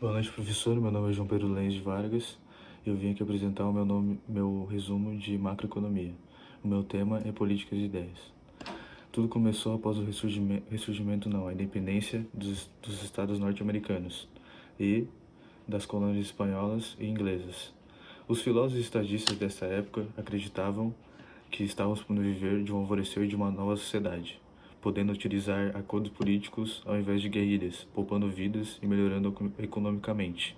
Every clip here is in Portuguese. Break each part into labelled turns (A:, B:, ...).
A: Boa noite, professor. Meu nome é João Pedro Lenz de Vargas. Eu vim aqui apresentar meu resumo de macroeconomia. O meu tema é políticas e ideias. Tudo começou após o a independência dos estados norte-americanos e das colônias espanholas e inglesas. Os filósofos e estadistas dessa época acreditavam que estávamos por viver de um alvorecer de uma nova sociedade, podendo utilizar acordos políticos ao invés de guerrilhas, poupando vidas e melhorando economicamente.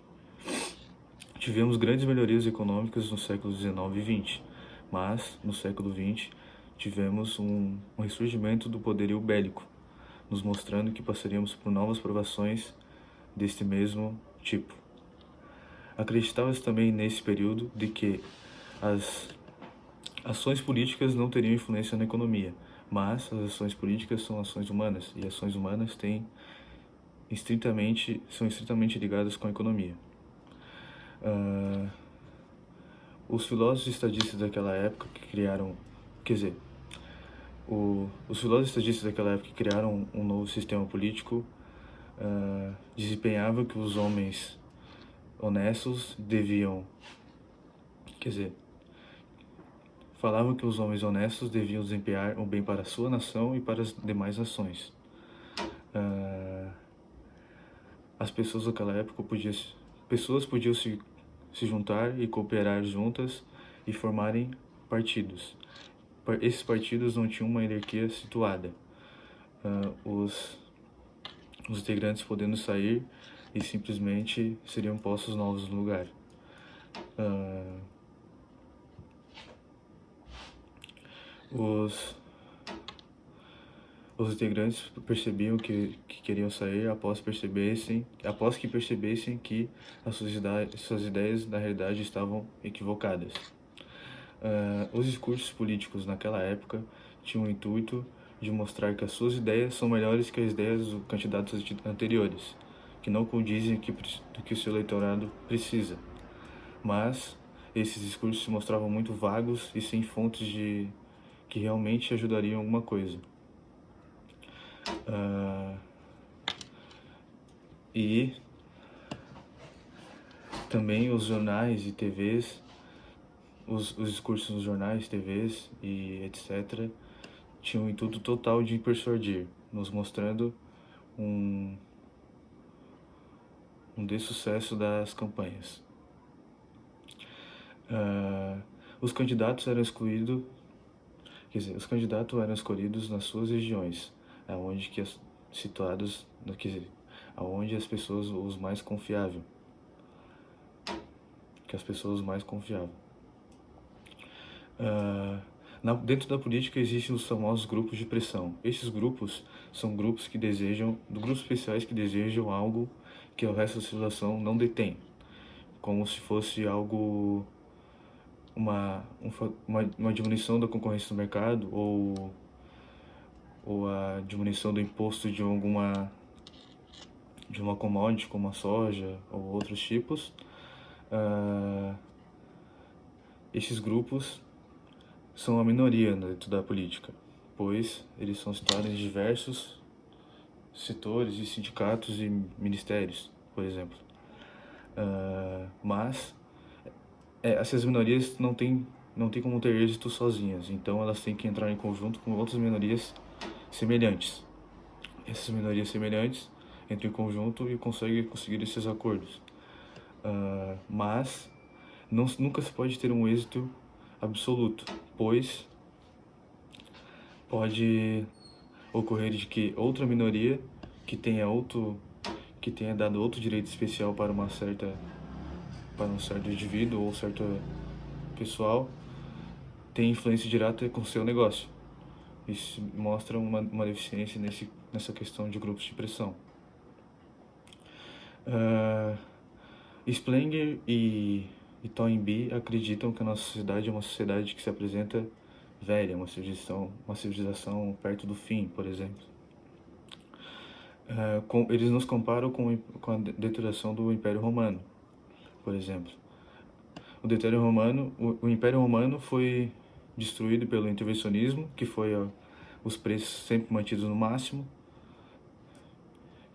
A: Tivemos grandes melhorias econômicas no século XIX e XX, mas no século XX tivemos um ressurgimento do poderio bélico, nos mostrando que passaríamos por novas provações deste mesmo tipo. Acreditava-se também nesse período de que as ações políticas não teriam influência na economia, mas as ações políticas são ações humanas e ações humanas são estritamente ligadas com a economia. Os filósofos estadistas daquela época que criaram, quer dizer, os filósofos estadistas daquela época que criaram um novo sistema político desempenhavam que os homens honestos falavam que os homens honestos deviam desempenhar um bem para a sua nação e para as demais nações. As pessoas daquela época podiam se juntar e cooperar juntas e formarem partidos. Esses partidos não tinham uma hierarquia situada. Os integrantes podendo sair e simplesmente seriam postos novos no lugar. Os integrantes percebiam que queriam sair após que percebessem que suas ideias na realidade estavam equivocadas. Os discursos políticos naquela época tinham o intuito de mostrar que as suas ideias são melhores que as ideias dos candidatos anteriores, que não condizem do que o seu eleitorado precisa. Mas esses discursos se mostravam muito vagos e sem fontes que realmente ajudariam alguma coisa. E também os jornais e TVs, os discursos nos jornais, TVs e etc. tinham o intuito total de persuadir, nos mostrando um dessucesso das campanhas. Os candidatos eram escolhidos nas suas regiões, aonde as pessoas os mais confiavam. Dentro da política existem os famosos grupos de pressão. Esses grupos são grupos especiais que desejam algo que o resto da população não detém, como se fosse algo, uma diminuição da concorrência no mercado ou a diminuição do imposto de uma commodity como a soja ou outros tipos. Esses grupos são a minoria dentro da política, pois eles são situados em diversos setores e sindicatos e ministérios, por exemplo. Mas essas minorias não têm como ter êxito sozinhas, então elas têm que entrar em conjunto com outras minorias semelhantes. Essas minorias semelhantes entram em conjunto e conseguir esses acordos. Mas nunca se pode ter um êxito absoluto, pois pode ocorrer de que outra minoria que tenha dado outro direito especial para um certo indivíduo ou certo pessoal tem influência direta com o seu negócio. Isso mostra uma deficiência nessa questão de grupos de pressão. Sprenger e Toynbee acreditam que a nossa sociedade é uma sociedade que se apresenta velha, uma civilização perto do fim, por exemplo. Eles nos comparam com a deterioração do Império Romano, por exemplo. O Império Romano foi destruído pelo intervencionismo, que foi os preços sempre mantidos no máximo,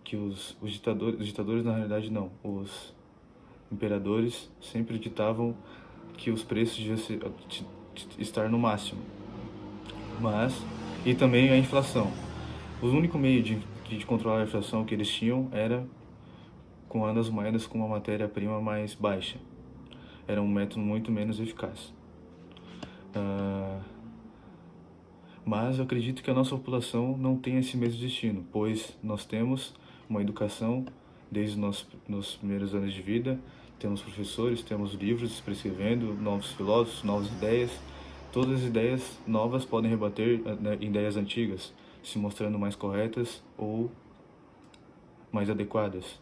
A: que os ditadores na realidade não, os imperadores sempre ditavam que os preços deviam estar no máximo. Mas, e também a inflação. O único meio de controlar a inflação que eles tinham era com as moedas com uma matéria-prima mais baixa. Era um método muito menos eficaz. Mas eu acredito que a nossa população não tem esse mesmo destino, pois nós temos uma educação desde os nos primeiros anos de vida, temos professores, temos livros prescrevendo, novos filósofos, novas ideias. Todas as ideias novas podem rebater ideias antigas, se mostrando mais corretas ou mais adequadas.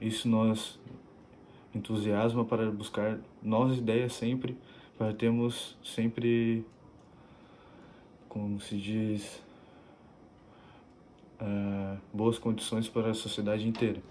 A: Isso nos entusiasma para buscar novas ideias sempre, para termos sempre, como se diz, boas condições para a sociedade inteira.